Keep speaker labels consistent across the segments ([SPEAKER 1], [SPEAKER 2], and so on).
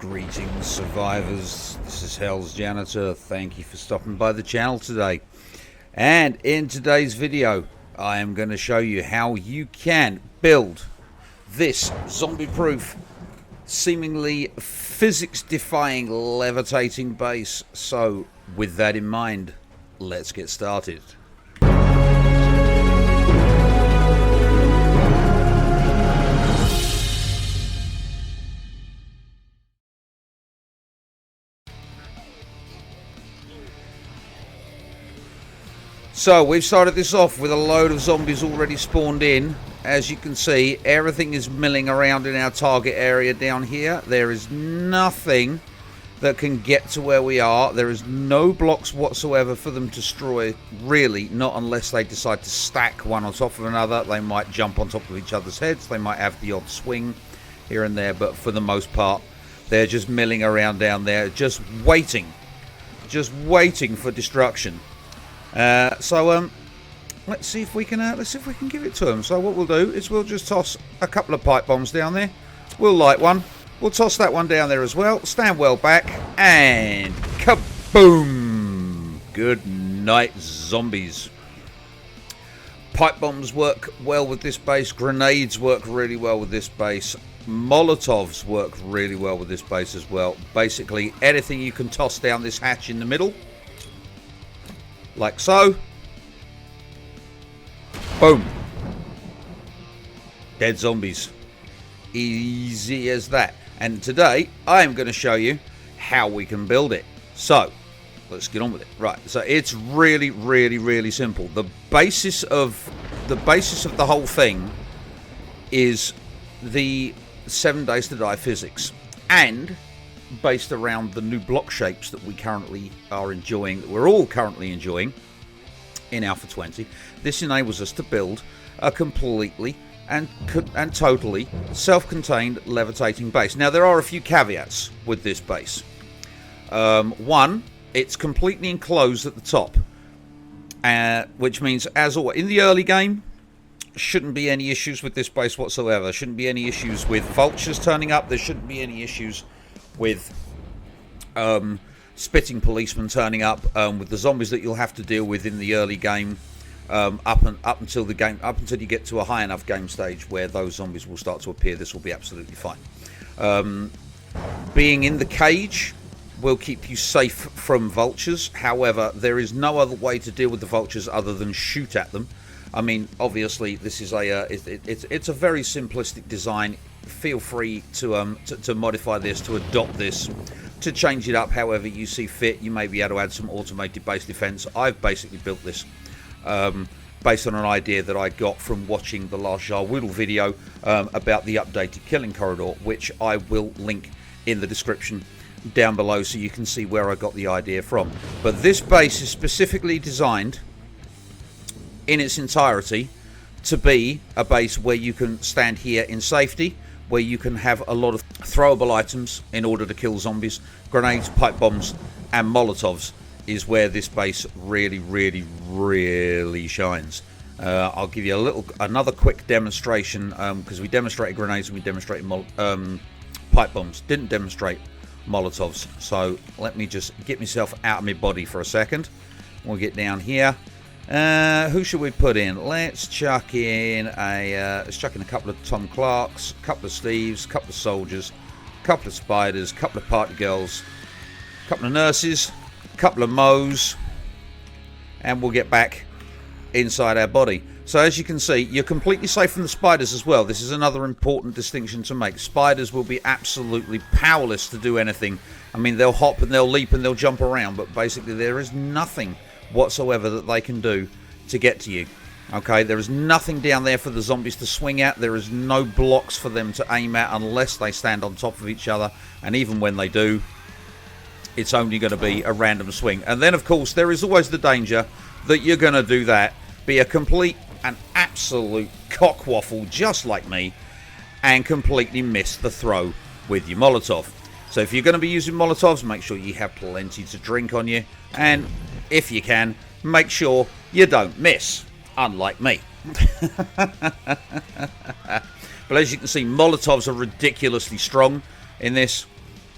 [SPEAKER 1] Greetings, survivors. This is Hell's Janitor. Thank you for stopping by the channel today. And in today's video, I am going to show you how you can build this zombie-proof, seemingly physics-defying levitating base. So, with that in mind, let's get started. So we've started this off with a load of zombies already spawned in. As you can see, everything is milling around in our target area down here. There is nothing that can get to where we are. There is no blocks whatsoever for them to destroy, really, not unless they decide to stack one on top of another. They might jump on top of each other's heads. They might have the odd swing here and there, but for the most part, they're just milling around down there, just waiting for destruction. Let's see if we can give it to them. So what we'll do is we'll just toss a couple of pipe bombs down there. We'll light one. We'll toss that one down there as well. Stand well back and kaboom! Good night, zombies. Pipe bombs work well with this base. Grenades work really well with this base. Molotovs work really well with this base as well. Basically, anything you can toss down this hatch in the middle, like so. Boom. Dead zombies. Easy as that. And today, I am going to show you how we can build it. So, let's get on with it. Right, so it's really, really, really simple. The basis of the whole thing is the 7 Days to Die physics. And based around the new block shapes that we currently are enjoying, that we're all currently enjoying in Alpha 20, this enables us to build a completely and totally self-contained levitating base. Now, there are a few caveats with this base. One, it's completely enclosed at the top, which means, as always, in the early game, shouldn't be any issues with this base whatsoever. There shouldn't be any issues with vultures turning up. There shouldn't be any issues with spitting policemen turning up, with the zombies that you'll have to deal with in the early game, up until you get to a high enough game stage where those zombies will start to appear. This will be absolutely fine. Being in the cage will keep you safe from vultures. However, there is no other way to deal with the vultures other than shoot at them. I mean, obviously, this is it's a very simplistic design. Feel free to modify this, to adopt this, to change it up however you see fit. You may be able to add some automated base defense. I've basically built this based on an idea that I got from watching the last Jar Whittle video about the updated killing corridor, which I will link in the description down below so you can see where I got the idea from. But this base is specifically designed in its entirety to be a base where you can stand here in safety, where you can have a lot of throwable items in order to kill zombies. Grenades, pipe bombs, and molotovs is where this base really, really, really shines. I'll give you another quick demonstration, because we demonstrated grenades and we demonstrated pipe bombs. Didn't demonstrate molotovs. So let me just get myself out of my body for a second. We'll get down here. Who should we put in? Let's chuck in a couple of Tom Clarks, a couple of Steves, a couple of soldiers, a couple of spiders, a couple of party girls, a couple of nurses, a couple of Moes, and we'll get back inside our body. So as you can see, you're completely safe from the spiders as well. This is another important distinction to make. Spiders will be absolutely powerless to do anything. I mean, they'll hop and they'll leap and they'll jump around, but basically there is nothing whatsoever that they can do to get to you. Okay, there is nothing down there for the zombies to swing at. There is no blocks for them to aim at unless they stand on top of each other, and even when they do, it's only going to be a random swing. And then of course there is always the danger that you're going to do that, be a complete and absolute cockwaffle just like me, and completely miss the throw with your Molotov. So if you're going to be using Molotovs, make sure you have plenty to drink on you, and if you can, make sure you don't miss, unlike me. But as you can see, Molotovs are ridiculously strong in this.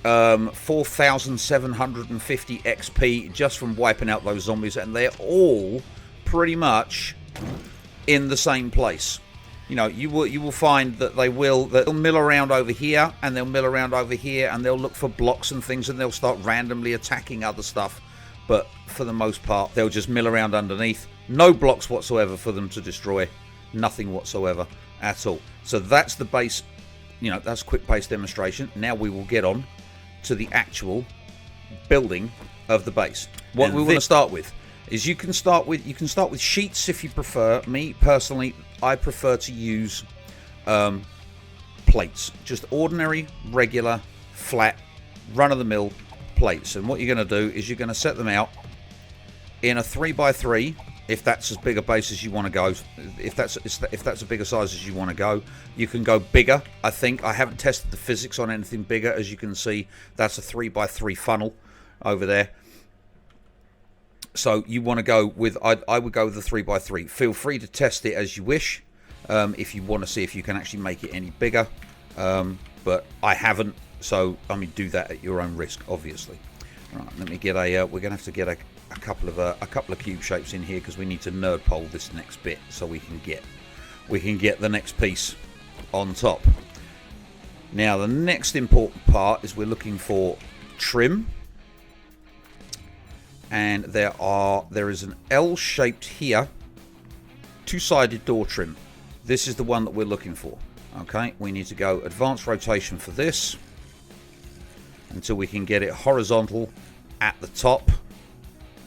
[SPEAKER 1] 4,750 XP just from wiping out those zombies, and they're all pretty much in the same place. You know, you will find that they'll mill around over here, and they'll mill around over here, and they'll look for blocks and things, and they'll start randomly attacking other stuff. But for the most part, they'll just mill around underneath. No blocks whatsoever for them to destroy. Nothing whatsoever at all. So that's the base. You know, that's a quick base demonstration. Now we will get on to the actual building of the base. What we want to start with is you can start with sheets if you prefer. Me personally, I prefer to use plates, just ordinary, regular, flat, run-of-the-mill plates. And what you're going to do is you're going to set them out in a 3x3. If that's as big a base as you want to go, if that's a bigger size as you want to go, you can go bigger. I think I haven't tested the physics on anything bigger. As you can see, that's a 3x3 funnel over there. So you want to go with, I would go with the 3x3. Feel free to test it as you wish, if you want to see if you can actually make it any bigger. But I haven't, so I mean, do that at your own risk, obviously. Right, let me get a. We're gonna have to get a couple of cube shapes in here because we need to nerd pole this next bit so we can get the next piece on top. Now the next important part is we're looking for trim, and there is an L-shaped here, two-sided door trim. This is the one that we're looking for. Okay, we need to go advanced rotation for this until we can get it horizontal at the top,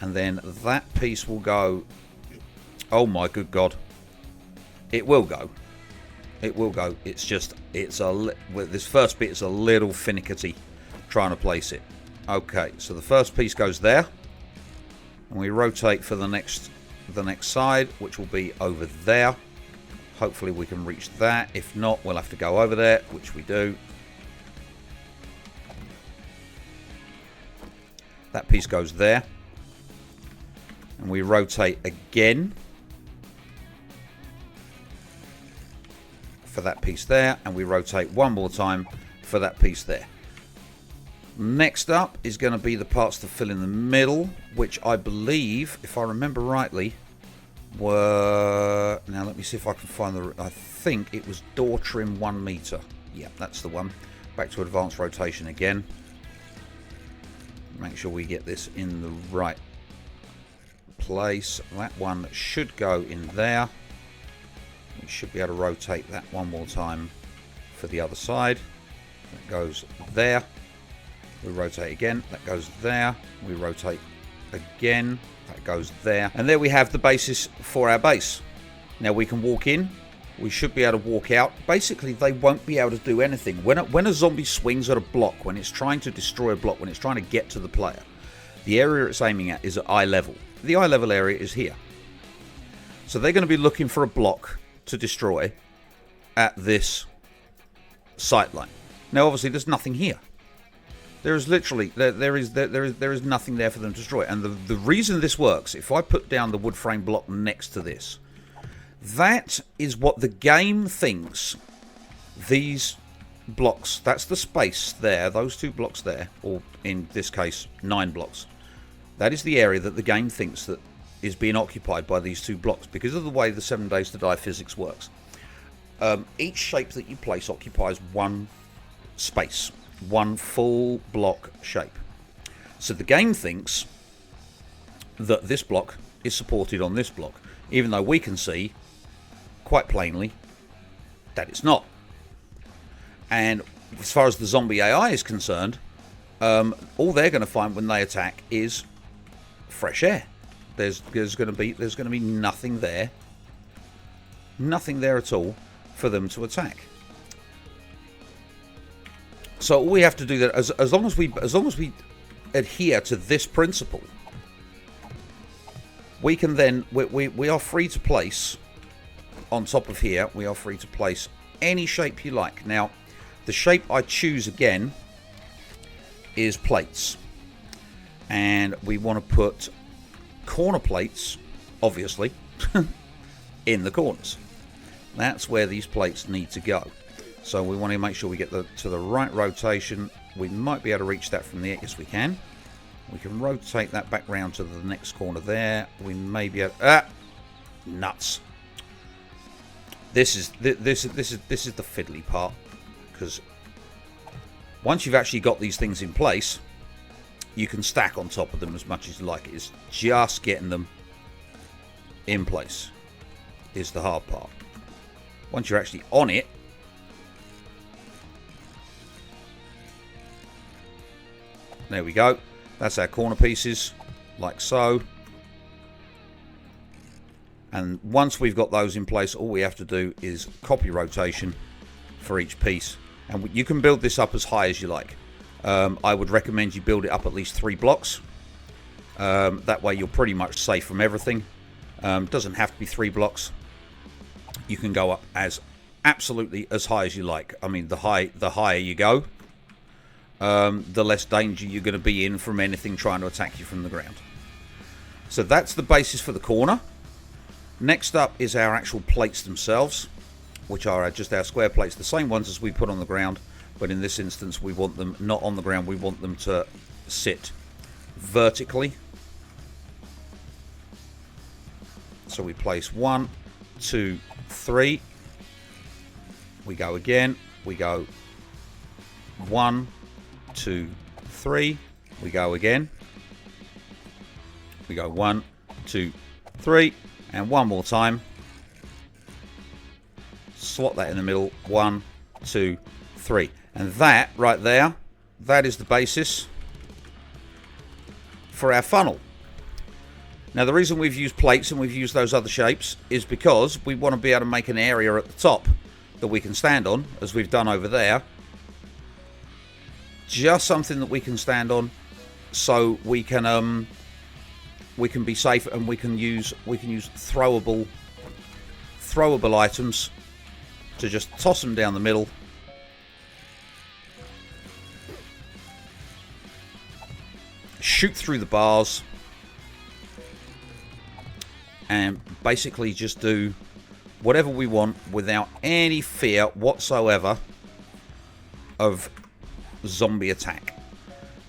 [SPEAKER 1] and then that piece will go. Oh my good God, it will go. It will go. It's just, this first bit is a little finicky trying to place it. Okay, so the first piece goes there, and we rotate for the next side, which will be over there. Hopefully we can reach that. If not, we'll have to go over there, which we do. That piece goes there, and we rotate again for that piece there, and we rotate one more time for that piece there. Next up is going to be the parts to fill in the middle, which I believe, if I remember rightly, were, now let me see if I can find I think it was door trim 1 meter. Yeah, that's the one. Back to advanced rotation again. Make sure we get this in the right place. That one should go in there. We should be able to rotate that one more time for the other side. That goes there. We rotate again. That goes there. We rotate again. That goes there. And there we have the basis for our base. Now we can walk in. We should be able to walk out. Basically, they won't be able to do anything. When a zombie swings at a block, when it's trying to destroy a block, when it's trying to get to the player, the area it's aiming at is at eye level. The eye level area is here. So they're going to be looking for a block to destroy at this sight line. Now, obviously, there's nothing here. There is literally there is nothing there for them to destroy. And the reason this works, if I put down the wood frame block next to this, that is what the game thinks these blocks, that's the space there, those 2 blocks there, or in this case 9 blocks, that is the area that the game thinks that is being occupied by these 2 blocks because of the way the 7 Days to Die physics works. Each shape that you place occupies 1 space, 1 full block shape. So the game thinks that this block is supported on this block, even though we can see quite plainly that it's not. And as far as the zombie AI is concerned, all they're going to find when they attack is fresh air. There's going to be nothing there at all for them to attack. So all we have to do that, as long as we adhere to this principle, we can then we are free to place on top of here. We are free to place any shape you like. Now, the shape I choose again is plates, and we want to put corner plates, obviously, in the corners. That's where these plates need to go. So we want to make sure we get to the right rotation We might be able to reach that from there. Yes, we can. We can rotate that back round to the next corner there. We may be able... nuts. This is the fiddly part, because once you've actually got these things in place, you can stack on top of them as much as you like. It's just getting them in place is the hard part. Once you're actually on it, there we go. That's our corner pieces, like so. And once we've got those in place, all we have to do is copy rotation for each piece. And you can build this up as high as you like. I would recommend you build it up at least 3 blocks. That way you're pretty much safe from everything. Doesn't have to be 3 blocks. You can go up as absolutely as high as you like. I mean, the higher you go, the less danger you're going to be in from anything trying to attack you from the ground. So that's the basis for the corner. Next up is our actual plates themselves, which are just our square plates, the same ones as we put on the ground, but in this instance we want them not on the ground, we want them to sit vertically. So we place 1, 2, 3. We go again. We go 1, 2, 3. We go again. We go 1, 2, 3. And one more time. Slot that in the middle. 1, 2, 3. And that right there, that is the basis for our funnel. Now the reason we've used plates and we've used those other shapes is because we want to be able to make an area at the top that we can stand on, as we've done over there. Just something that we can stand on, so we can be safe, and we can use throwable items to just toss them down the middle. Shoot through the bars. And basically just do whatever we want without any fear whatsoever of zombie attack.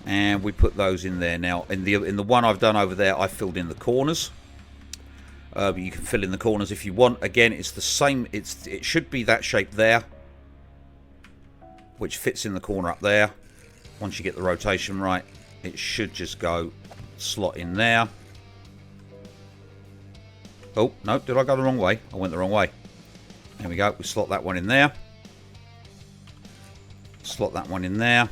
[SPEAKER 1] And we put those in there. Now in the one I've done over there, I filled in the corners. But you can fill in the corners if you want. Again, it's the same. It should be that shape there, which fits in the corner up there. Once you get the rotation right, it should just go slot in there. Oh, no, did I go the wrong way? I went the wrong way. There we go. We slot that one in there. Slot that one in there.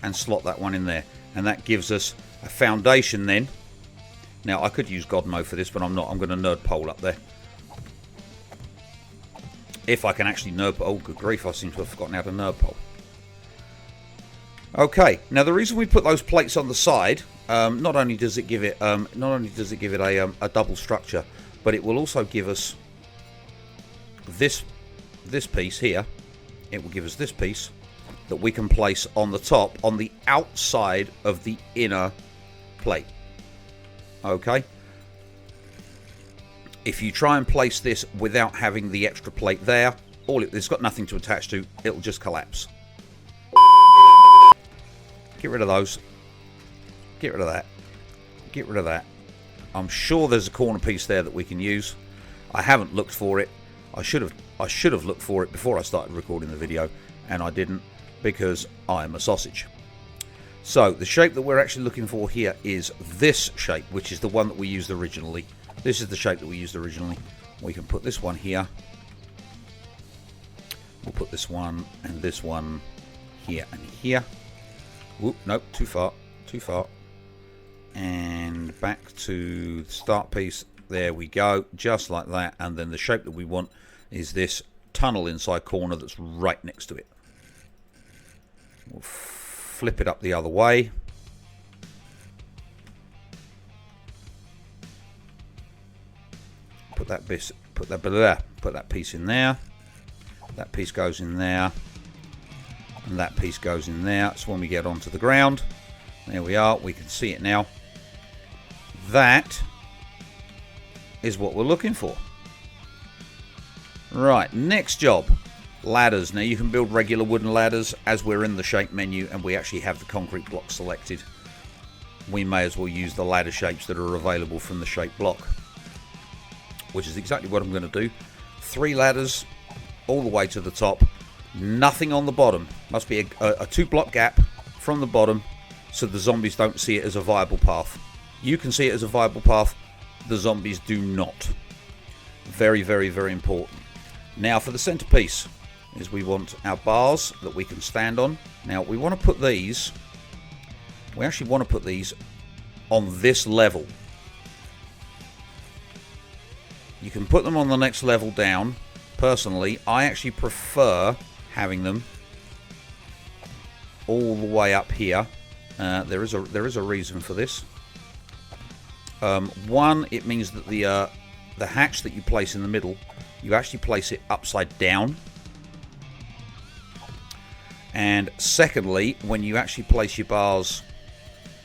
[SPEAKER 1] And slot that one in there. And that gives us a foundation then. Now, I could use God mode for this, but I'm not. I'm going to nerd pole up there. If I can actually nerd pole. Oh, good grief, I seem to have forgotten how to nerd pole. Okay, now the reason we put those plates on the side, not only does it give it a double structure, but it will also give us this piece here. It will give us this piece that we can place on the top, on the outside of the inner plate. Okay. If you try and place this without having the extra plate there, it's got nothing to attach to. It'll just collapse. Get rid of those. Get rid of that. Get rid of that. I'm sure there's a corner piece there that we can use. I haven't looked for it. I should have looked for it before I started recording the video, and I didn't, because I'm a sausage. So the shape that we're actually looking for here is this shape, which is the one that we used originally. This is the shape that we used originally. We can put this one here. We'll put this one and this one here and here. Oop, nope, too far, too far. And back to the start piece. There we go, just like that. And then the shape that we want is this tunnel inside corner that's right next to it. We'll flip it up the other way. Put that piece in there. That piece goes in there. And that piece goes in there. So when we get onto the ground, there we are, we can see it now. That is what we're looking for. Right, next job Ladders. Now you can build regular wooden ladders. As we're in the shape menu and we actually have the concrete block selected, we may as well use the ladder shapes that are available from the shape block, which is exactly what I'm going to do. 3 ladders all the way to the top, nothing on the bottom. Must be a 2-block gap from the bottom so the zombies don't see it as a viable path. You can see it as a viable path, the zombies do not. Very, very, very important. Now for the centerpiece is we want our bars that we can stand on. Now we want to put these, we actually want to put these on this level. You can put them on the next level down. Personally, I actually prefer having them all the way up here. There is a reason for this. One, it means that the hatch that you place in the middle, you actually place it upside down. And secondly, when you actually place your bars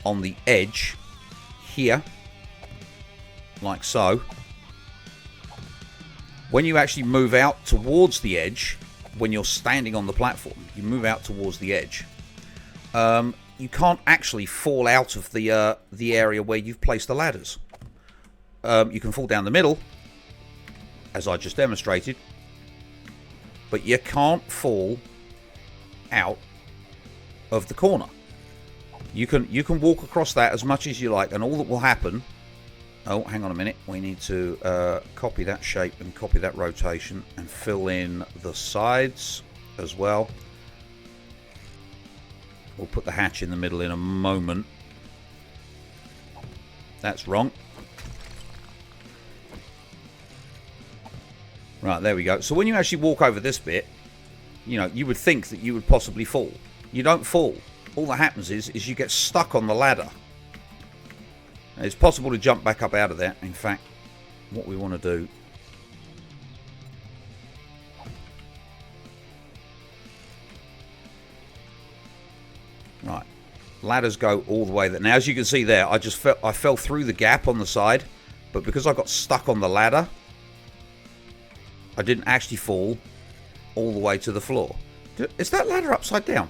[SPEAKER 1] on the edge here, like so, when you actually move out towards the edge, when you're standing on the platform, you move out towards the edge, you can't actually fall out of the area where you've placed the ladders. You can fall down the middle, as I just demonstrated, but you can't fall out of the corner. You can walk across that as much as you like, and all that will happen... Oh, hang on a minute. We need to copy that shape and copy that rotation and fill in the sides as well. We'll put the hatch in the middle in a moment. That's wrong. Right, there we go. So when you actually walk over this bit, you know, you would think that you would possibly fall. You don't fall. All that happens is you get stuck on the ladder. It's possible to jump back up out of there. In fact, what we want to do... Right. Ladders go all the way there. Now, as you can see there, I fell through the gap on the side, but because I got stuck on the ladder, I didn't actually fall all the way to the floor. Is that ladder upside down?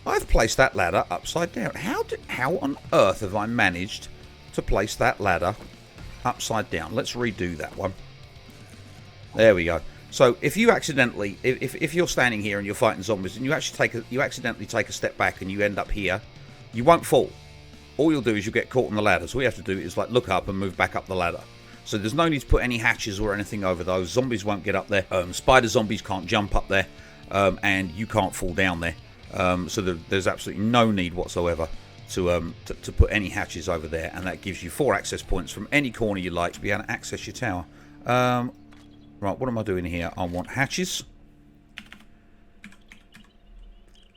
[SPEAKER 1] I've placed that ladder upside down. How on earth have I managed to place that ladder upside down? Let's redo that one. There we go. So if you accidentally, if you're standing here and you're fighting zombies and you accidentally take a step back and you end up here, you won't fall. All you'll do is you'll get caught on the ladder. So all you have to do is like look up and move back up the ladder. So there's no need to put any hatches or anything over those. Zombies won't get up there. Spider zombies can't jump up there, and you can't fall down there. So there's absolutely no need whatsoever to put any hatches over there, and that gives you 4 access points from any corner you like to be able to access your tower. Right, what am I doing here? I want hatches,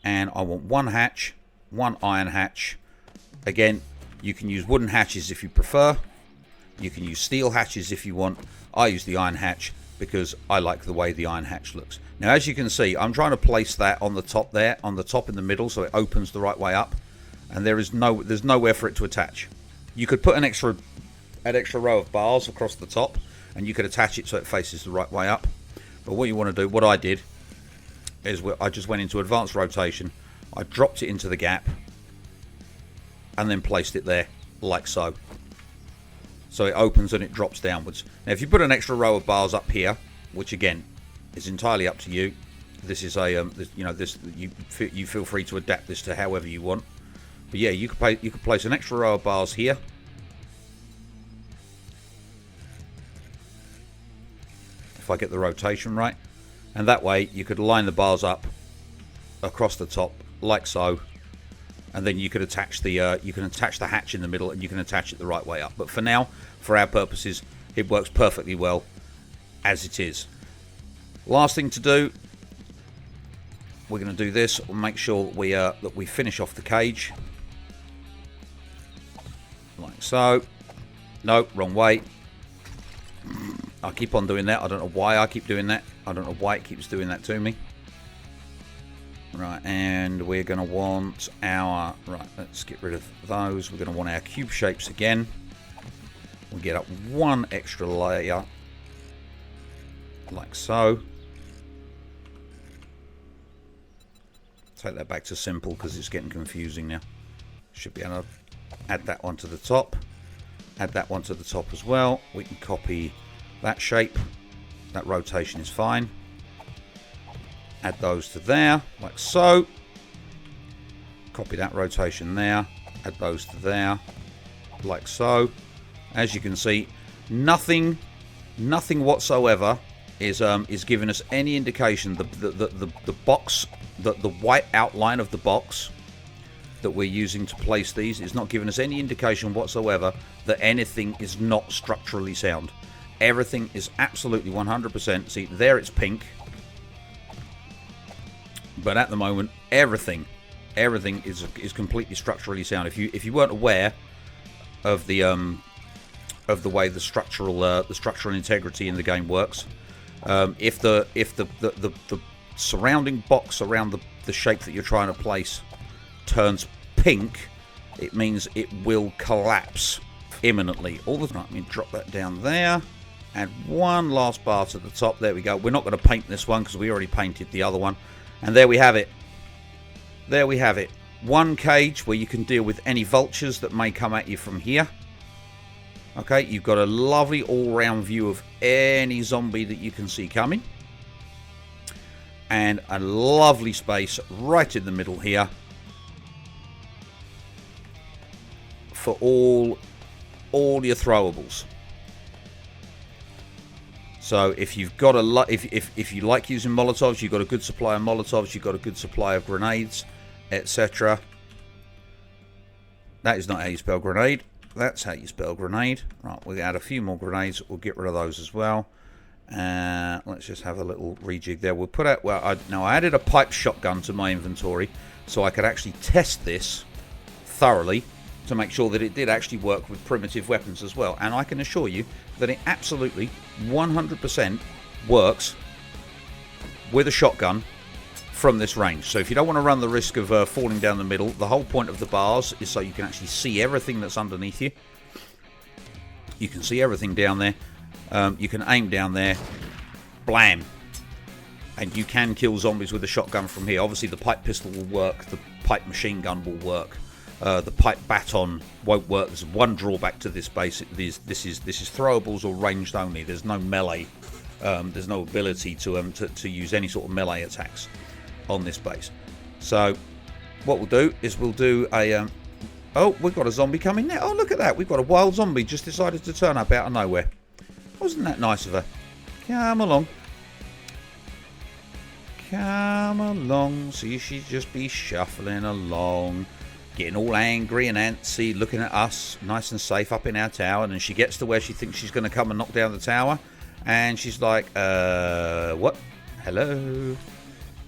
[SPEAKER 1] and I want 1 hatch, 1 iron hatch. Again, you can use wooden hatches if you prefer. You can use steel hatches if you want. I use the iron hatch because I like the way the iron hatch looks. Now, as you can see, I'm trying to place that on the top there, on the top in the middle, so it opens the right way up, and there's nowhere for it to attach. You could put an extra row of bars across the top, and you could attach it so it faces the right way up. But what you want to do, what I did, is I just went into advanced rotation, I dropped it into the gap, and then placed it there, like so. So it opens and it drops downwards. Now, if you put an extra row of bars up here, which again is entirely up to you, this is a you feel free to adapt this to however you want. But yeah, you could place an extra row of bars here, if I get the rotation right, and that way you could line the bars up across the top like so. And then you could attach the hatch in the middle, and you can attach it the right way up. But for now, for our purposes, it works perfectly well as it is. Last thing to do, we're going to do this. We'll make sure that we finish off the cage like so. No, wrong way. I keep on doing that. I don't know why I keep doing that. I don't know why it keeps doing that to me. Right, and we're going to want our... Right, let's get rid of those. We're going to want our cube shapes again. We'll get up 1 extra layer like so. Take that back to simple because it's getting confusing now. Should be able to add that one to the top. Add that one to the top as well. We can copy that shape. That rotation is fine. Add those to there, like so. Copy that rotation there. Add those to there, like so. As you can see, nothing whatsoever is giving us any indication. The box, the white outline of the box that we're using to place these is not giving us any indication whatsoever that anything is not structurally sound. Everything is absolutely 100%. See, there it's pink, but at the moment everything is completely structurally sound. If you weren't aware of the way the structural integrity in the game works, if the surrounding box around the shape that you're trying to place turns pink, it means it will collapse imminently. All the time. Let me drop that down there. Add one last bar to the top. There we go. We're not going to paint this one because we already painted the other one. And there we have it. There we have it. One cage where you can deal with any vultures that may come at you from here. Okay, you've got a lovely all-round view of any zombie that you can see coming. And a lovely space right in the middle here for all your throwables. So if you've got if you like using molotovs, you've got a good supply of molotovs, you've got a good supply of grenades, etc. That is not how you spell grenade. That's how you spell grenade. Right, we'll add a few more grenades. We'll get rid of those as well. Let's just have a little rejig there. We'll put out. Well, I added a pipe shotgun to my inventory so I could actually test this thoroughly to make sure that it did actually work with primitive weapons as well. And I can assure you that it absolutely 100% works with a shotgun from this range. So if you don't want to run the risk of falling down the middle, the whole point of the bars is so you can actually see everything that's underneath you. You can see everything down there. You can aim down there, blam, and you can kill zombies with a shotgun from here. Obviously the pipe pistol will work, the pipe machine gun will work. The pipe baton won't work. There's one drawback to this base. This is throwables or ranged only. There's no melee. There's no ability to use any sort of melee attacks on this base. So what we'll do is we'll do a oh, we've got a zombie coming there. Oh, look at that. We've got a wild zombie just decided to turn up out of nowhere. Wasn't that nice of her? Come along. Come along. See, she'd just be shuffling along, getting all angry and antsy, looking at us nice and safe up in our tower. And then she gets to where she thinks she's going to come and knock down the tower. And she's like, what? Hello?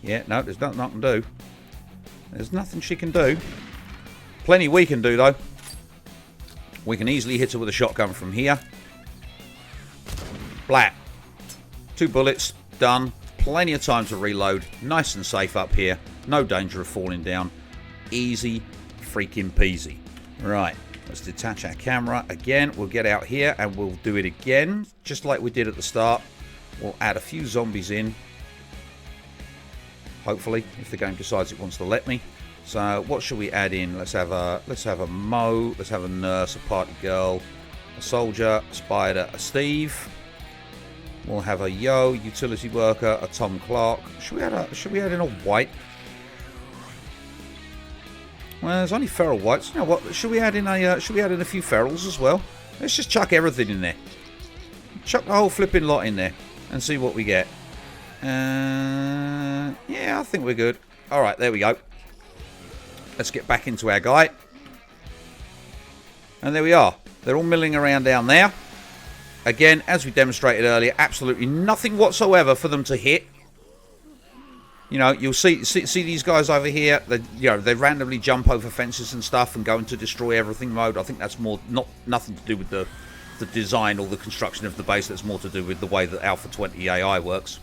[SPEAKER 1] Yeah, no, there's nothing I can do. There's nothing she can do. Plenty we can do, though. We can easily hit her with a shotgun from here. Blat. 2 bullets, done. Plenty of time to reload. Nice and safe up here. No danger of falling down. Easy freaking peasy. Right, let's detach our camera again. We'll get out here and we'll do it again, just like we did at the start. We'll add a few zombies in. Hopefully, if the game decides it wants to let me. So, what should we add in? Let's have a Mo. Let's have a nurse, a party girl, a soldier, a spider, a Steve. We'll have a Yo, utility worker, a Tom Clark. Should we add in a white? Well, there's only feral whites. You know what? Should we add in a few ferals as well? Let's just chuck everything in there. Chuck the whole flipping lot in there and see what we get. Yeah, I think we're good. All right, there we go. Let's get back into our guy. And there we are. They're all milling around down there. Again, as we demonstrated earlier, absolutely nothing whatsoever for them to hit. You know, you'll see these guys over here. They randomly jump over fences and stuff and go into destroy everything mode. I think that's more nothing to do with the design or the construction of the base. That's more to do with the way that Alpha 20 AI works.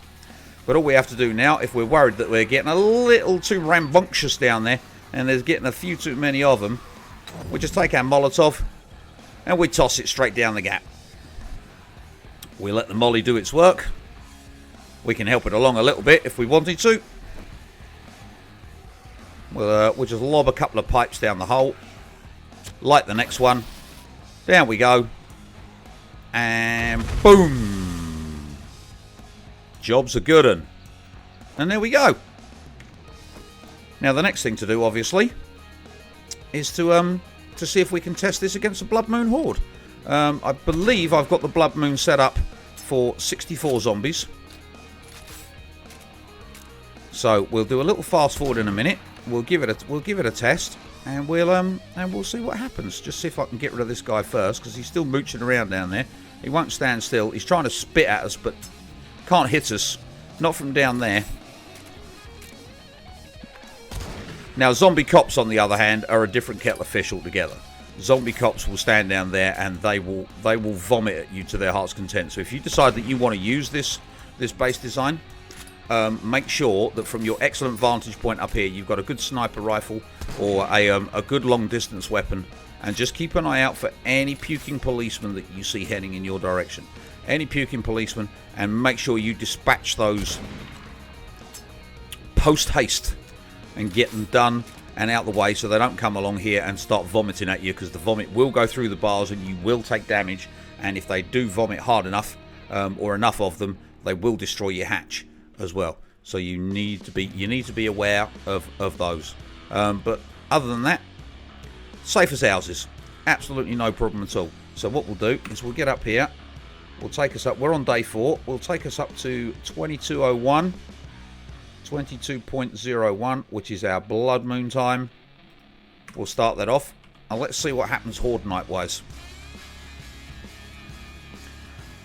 [SPEAKER 1] But all we have to do now, if we're worried that we're getting a little too rambunctious down there and there's getting a few too many of them, we just take our Molotov and we toss it straight down the gap. We let the molly do its work, We can help it along a little bit if we wanted to. We'll just lob a couple of pipes down the hole. Light the next one. Down we go. And boom. Job's a good un. And there we go. Now the next thing to do, obviously, is to see if we can test this against the Blood Moon Horde. I believe I've got the Blood Moon set up for 64 zombies. So we'll do a little fast forward in a minute. We'll give it a test, and we'll see what happens. Just see if I can get rid of this guy first, because he's still mooching around down there. He won't stand still. He's trying to spit at us, but can't hit us. Not from down there. Now, zombie cops, on the other hand, are a different kettle of fish altogether. Zombie cops will stand down there and they will vomit at you to their heart's content. So if you decide that you want to use this base design, make sure that from your excellent vantage point up here, you've got a good sniper rifle or a good long distance weapon, and just keep an eye out for any puking policemen that you see heading in your direction. Any puking policemen, and make sure you dispatch those post haste and get them done and out the way so they don't come along here and start vomiting at you, because the vomit will go through the bars and you will take damage, and if they do vomit hard enough or enough of them, they will destroy your hatch as well. So you need to be aware of those. But other than that, safe as houses. Absolutely no problem at all. So what we'll do is we'll get up here. We'll take us up. We're on day 4. We'll take us up to 2201. 22.01, which is our Blood Moon time. We'll start that off, and let's see what happens Horde Night wise.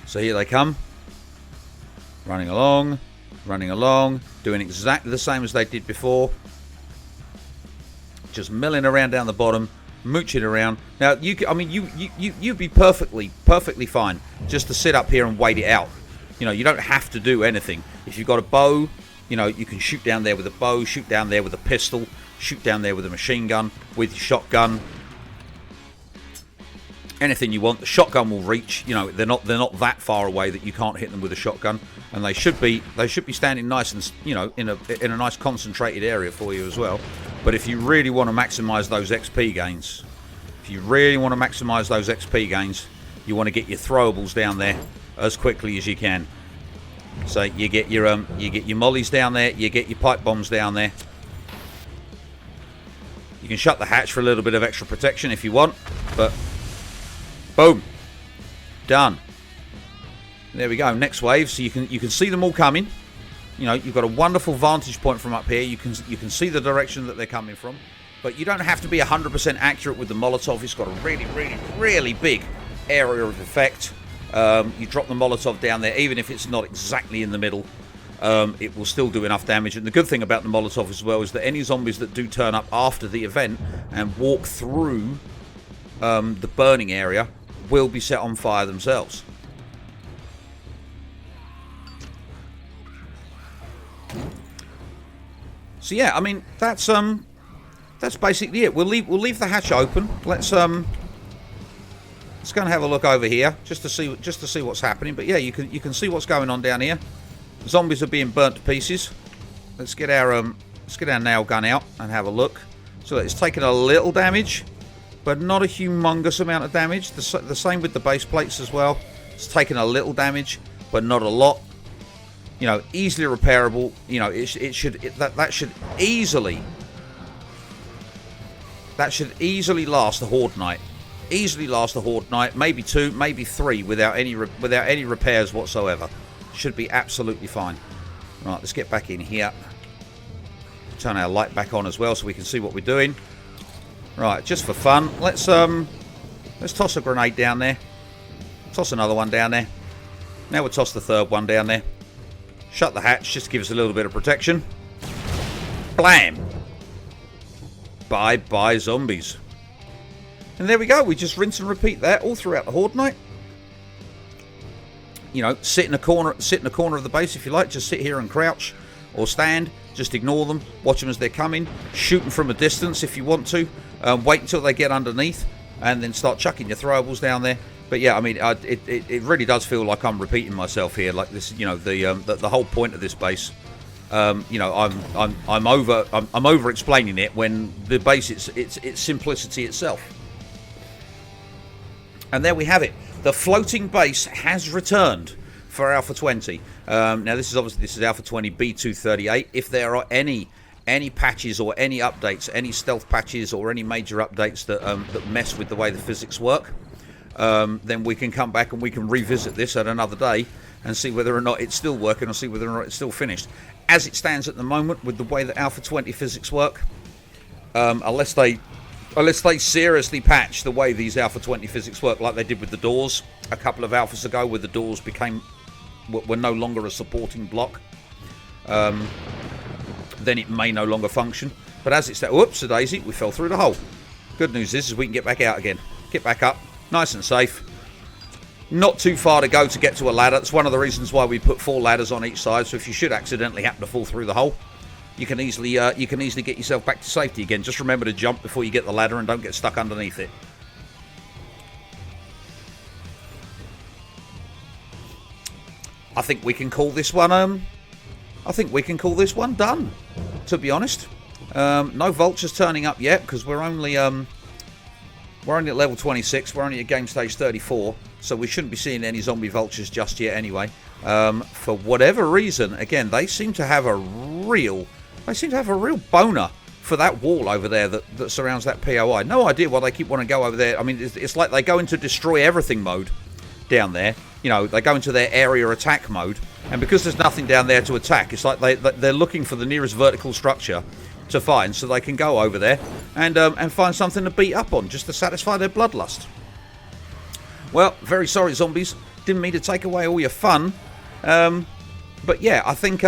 [SPEAKER 1] So here they come, running along, doing exactly the same as they did before, just milling around down the bottom, mooching around. Now you'd be perfectly fine just to sit up here and wait it out. You know, you don't have to do anything. If you've got a bow, you know, you can shoot down there with a bow, shoot down there with a pistol, shoot down there with a machine gun, with your shotgun. Anything you want. The shotgun will reach. You know, they're not that far away that you can't hit them with a shotgun, and they should be standing nice and, you know, in a nice concentrated area for you as well. But if you really want to maximise those XP gains, you want to get your throwables down there as quickly as you can. So you get your mollies down there, you get your pipe bombs down there. You can shut the hatch for a little bit of extra protection if you want, but boom, done. There we go. Next wave. So you can see them all coming. You know, you've got a wonderful vantage point from up here. You can see the direction that they're coming from, but you don't have to be 100% accurate with the Molotov. It's got a really big area of effect. You drop the Molotov down there, even if it's not exactly in the middle, it will still do enough damage. And the good thing about the Molotov as well is that any zombies that do turn up after the event and walk through the burning area will be set on fire themselves. So yeah, I mean that's basically it. We'll leave the hatch open. Let's go and have a look over here just to see what's happening. But yeah, you can see what's going on down here. Zombies are being burnt to pieces. Let's get our nail gun out and have a look. So it's taken a little damage, but not a humongous amount of damage. The same with the base plates as well. It's taken a little damage, but not a lot. You know, easily repairable. You know, that should easily last a Horde night. Easily last a Horde night, maybe 2, maybe 3, without any repairs whatsoever. Should be absolutely fine. Right, let's get back in here. Turn our light back on as well so we can see what we're doing. Right, just for fun, let's toss a grenade down there. Toss another one down there. Now we'll toss the third one down there. Shut the hatch just to give us a little bit of protection. Blam! Bye-bye zombies. And there we go. We just rinse and repeat that all throughout the Horde night. You know, sit in a corner of the base if you like. Just sit here and crouch or stand. Just ignore them. Watch them as they're coming. Shoot them from a distance if you want to. Wait until they get underneath, and then start chucking your throwables down there. But yeah, I mean, it really does feel like I'm repeating myself here. Like this, you know, the whole point of this base. You know, I'm over explaining it when the base it's simplicity itself. And there we have it. The floating base has returned for Alpha 20. Now this is Alpha 20 B238. If there are any patches or any updates, any stealth patches or any major updates that mess with the way the physics work, then we can come back and we can revisit this at another day and see whether or not it's still working or see whether or not it's still finished. As it stands at the moment, with the way that Alpha 20 physics work, unless they seriously patch the way these Alpha 20 physics work, like they did with the doors a couple of alphas ago, where the doors were no longer a supporting block, then it may no longer function. But as it stands, whoops, a daisy, we fell through the hole. Good news is we can get back out again, get back up, nice and safe. Not too far to go to get to a ladder. That's one of the reasons why we put 4 ladders on each side. So if you should accidentally happen to fall through the hole, you can easily get yourself back to safety again. Just remember to jump before you get the ladder and don't get stuck underneath it. I think we can call this one. I think we can call this one done. To be honest, no vultures turning up yet because we're only at level 26. We're only at game stage 34, so we shouldn't be seeing any zombie vultures just yet. Anyway, for whatever reason, again, they seem to have a real boner for that wall over there that surrounds that POI. No idea why they keep wanting to go over there. I mean, it's like they go into destroy everything mode down there. You know, they go into their area attack mode, and because there's nothing down there to attack, it's like they're looking for the nearest vertical structure to find, so they can go over there and find something to beat up on, just to satisfy their bloodlust. Well, very sorry, zombies. Didn't mean to take away all your fun, but yeah, I think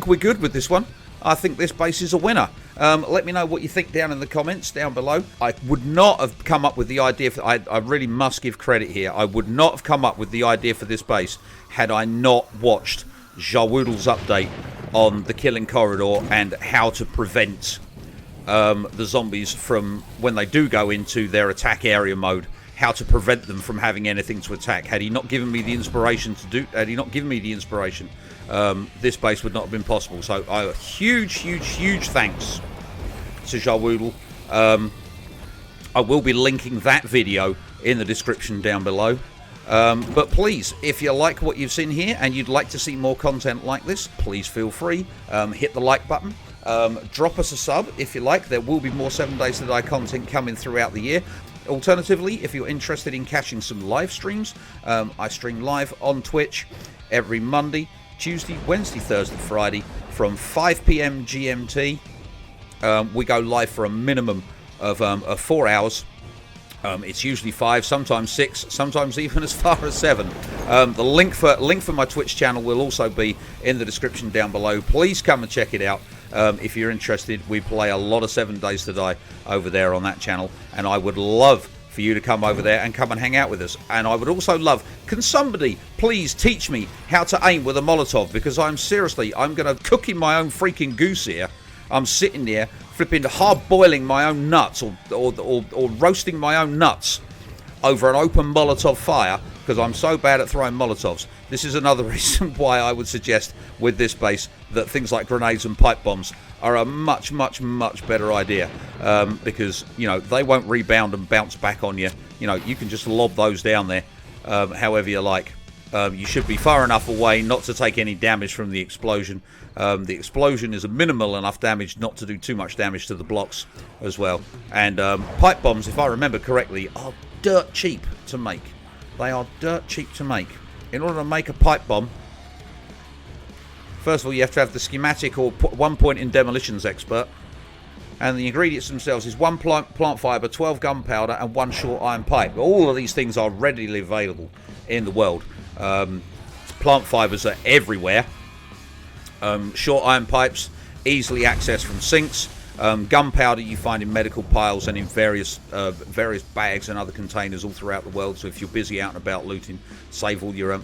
[SPEAKER 1] we're good with this one. I think this base is a winner. Let me know what you think down in the comments down below. I would not have come up with the idea for, I really must give credit here. I would not have come up with the idea for this base had I not watched Jawoodle's update on the killing corridor and how to prevent the zombies from, when they do go into their attack area mode, how to prevent them from having anything to attack. Had he not given me the inspiration this base would not have been possible. So huge thanks to Jawoodle. I will be linking that video in the description down below. But please, if you like what you've seen here and you'd like to see more content like this, please feel free. Hit the like button. Drop us a sub if you like. There will be more 7 Days to Die content coming throughout the year. Alternatively, if you're interested in catching some live streams, I stream live on Twitch every Monday, Tuesday, Wednesday, Thursday, Friday from 5 PM GMT. We go live for a minimum of 4 hours. It's usually 5, sometimes 6, sometimes even as far as 7. The link for my Twitch channel will also be in the description down below. Please come and check it out if you're interested. We play a lot of 7 Days to Die over there on that channel, and I would love for you to come over there and come and hang out with us. And I would also love, can somebody please teach me how to aim with a Molotov, because I'm going to cook in my own freaking goose here. I'm sitting there flipping hard boiling my own nuts or roasting my own nuts over an open Molotov fire because I'm so bad at throwing Molotovs. This is another reason why I would suggest with this base that things like grenades and pipe bombs are a much better idea, because, you know, they won't rebound and bounce back on you. You know, you can just lob those down there however you like. You should be far enough away not to take any damage from the explosion. The explosion is a minimal enough damage not to do too much damage to the blocks as well. And pipe bombs, if I remember correctly, are dirt cheap to make. They are dirt cheap to make. In order to make a pipe bomb, first of all, you have to have the schematic or 1 point in demolitions expert. And the ingredients themselves is 1 plant fibre, 12 gunpowder, and 1 short iron pipe. All of these things are readily available in the world. Plant fibres are everywhere. Short iron pipes, easily accessed from sinks. Gunpowder you find in medical piles and in various bags and other containers all throughout the world. So if you're busy out and about looting, save all your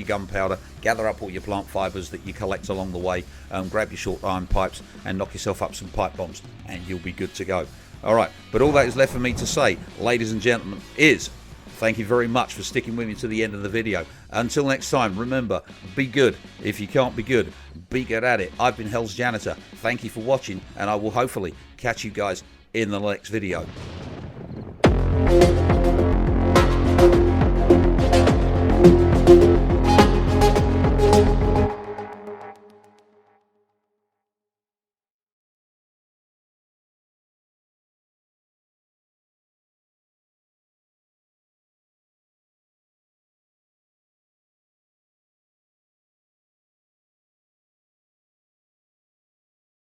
[SPEAKER 1] gunpowder, gather up all your plant fibres that you collect along the way, grab your short iron pipes and knock yourself up some pipe bombs, and you'll be good to go. All right, but all that is left for me to say, ladies and gentlemen, is Thank you very much for sticking with me to the end of the video. Until next time, remember, be good. If you can't be good, be good at it. I've been Hell's Janitor. Thank you for watching, and I will hopefully catch you guys in the next video.